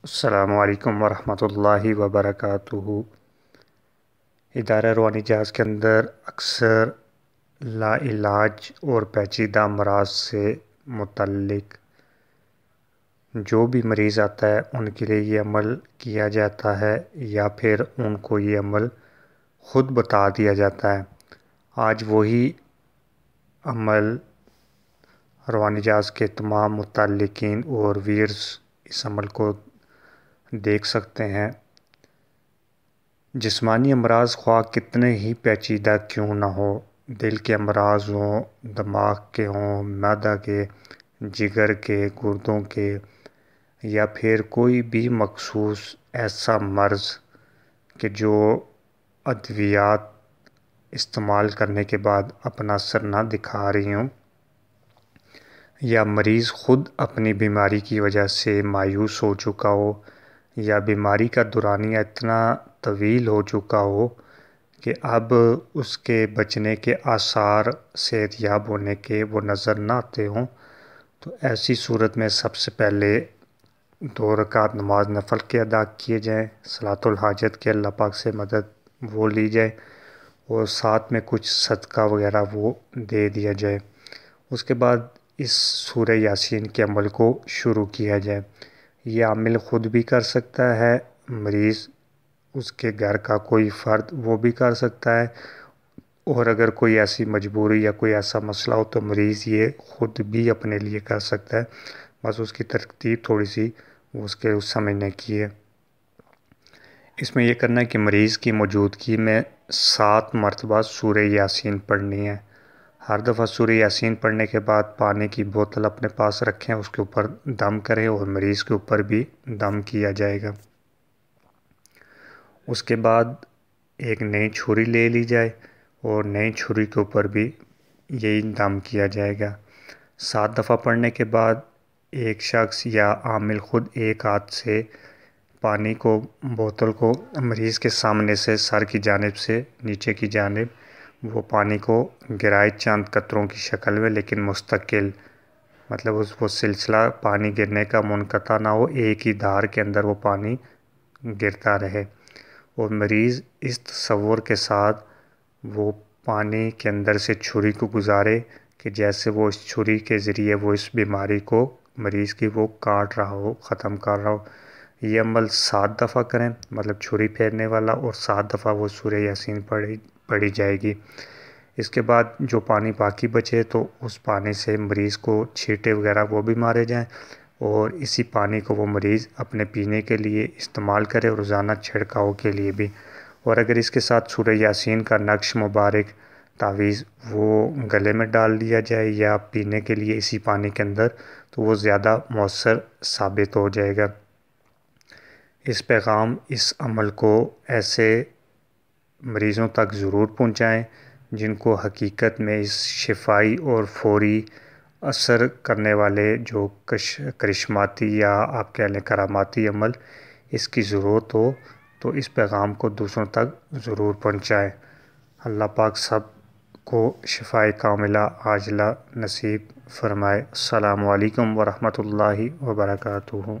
السلام علیکم ورحمۃ اللہ وبرکاتہ۔ ادارہ روحانی جہاز کے اندر اکثر لا علاج اور پیچیدہ امراض سے متعلق جو بھی مریض آتا ہے ان کے لیے یہ عمل کیا جاتا ہے یا پھر ان کو یہ عمل خود بتا دیا جاتا ہے۔ آج وہی عمل روحانی جہاز کے تمام متعلقین اور ویئرز اس عمل کو دیکھ سکتے ہیں۔ جسمانی امراض خواہ کتنے ہی پیچیدہ کیوں نہ ہو، دل کے امراض ہوں، دماغ کے ہوں، معدہ کے، جگر کے، گردوں کے، یا پھر کوئی بھی مخصوص ایسا مرض کہ جو ادویات استعمال کرنے کے بعد اپنا اثر نہ دکھا رہی ہوں، یا مریض خود اپنی بیماری کی وجہ سے مایوس ہو چکا ہو، یا بیماری کا دورانیہ اتنا طویل ہو چکا ہو کہ اب اس کے بچنے کے آثار صحت یاب ہونے کے وہ نظر نہ آتے ہوں، تو ایسی صورت میں سب سے پہلے 2 رکعت نماز نفل کے ادا کیے جائیں، صلاۃ الحاجت کے اللہ پاک سے مدد وہ لی جائے اور ساتھ میں کچھ صدقہ وغیرہ وہ دے دیا جائے۔ اس کے بعد اس سورہ یاسین کے عمل کو شروع کیا جائے۔ یہ عامل خود بھی کر سکتا ہے، مریض اس کے گھر کا کوئی فرد وہ بھی کر سکتا ہے، اور اگر کوئی ایسی مجبوری یا کوئی ایسا مسئلہ ہو تو مریض یہ خود بھی اپنے لیے کر سکتا ہے، بس اس کی ترتیب تھوڑی سی اس کے سمجھنے کی ہے۔ اس میں یہ کرنا ہے کہ مریض کی موجودگی میں 7 مرتبہ سورہ یاسین پڑھنی ہے۔ ہر دفعہ سورہ یاسین پڑھنے کے بعد پانی کی بوتل اپنے پاس رکھیں، اس کے اوپر دم کریں اور مریض کے اوپر بھی دم کیا جائے گا۔ اس کے بعد ایک نئی چھری لے لی جائے اور نئی چھری کے اوپر بھی یہی دم کیا جائے گا۔ 7 دفعہ پڑھنے کے بعد ایک شخص یا عامل خود ایک ہاتھ سے پانی کو، بوتل کو مریض کے سامنے سے سر کی جانب سے نیچے کی جانب وہ پانی کو گرائے، چند قطروں کی شکل میں، لیکن مستقل، مطلب وہ سلسلہ پانی گرنے کا منقطع نہ ہو، ایک ہی دھار کے اندر وہ پانی گرتا رہے، اور مریض اس تصور کے ساتھ وہ پانی کے اندر سے چھری کو گزارے کہ جیسے وہ اس چھری کے ذریعے وہ اس بیماری کو مریض کی وہ کاٹ رہا ہو، ختم کر رہا ہو۔ یہ عمل 7 دفعہ کریں، مطلب چھری پھیرنے والا، اور 7 دفعہ وہ سورہ یاسین پڑھی جائے گی۔ اس کے بعد جو پانی باقی بچے تو اس پانی سے مریض کو چھینٹے وغیرہ وہ بھی مارے جائیں، اور اسی پانی کو وہ مریض اپنے پینے کے لیے استعمال کرے، روزانہ چھڑکاؤ کے لیے بھی۔ اور اگر اس کے ساتھ سورہ یاسین کا نقش مبارک تعویذ وہ گلے میں ڈال دیا جائے یا پینے کے لیے اسی پانی کے اندر، تو وہ زیادہ مؤثر ثابت ہو جائے گا۔ اس پیغام، اس عمل کو ایسے مریضوں تک ضرور پہنچائیں جن کو حقیقت میں اس شفائی اور فوری اثر کرنے والے جو کرشماتی یا آپ کہہ لیں کراماتی عمل اس کی ضرورت ہو، تو اس پیغام کو دوسروں تک ضرور پہنچائیں۔ اللہ پاک سب کو شفائے کاملہ عاجلہ نصیب فرمائے۔ السلام علیکم ورحمۃ اللہ وبرکاتہ۔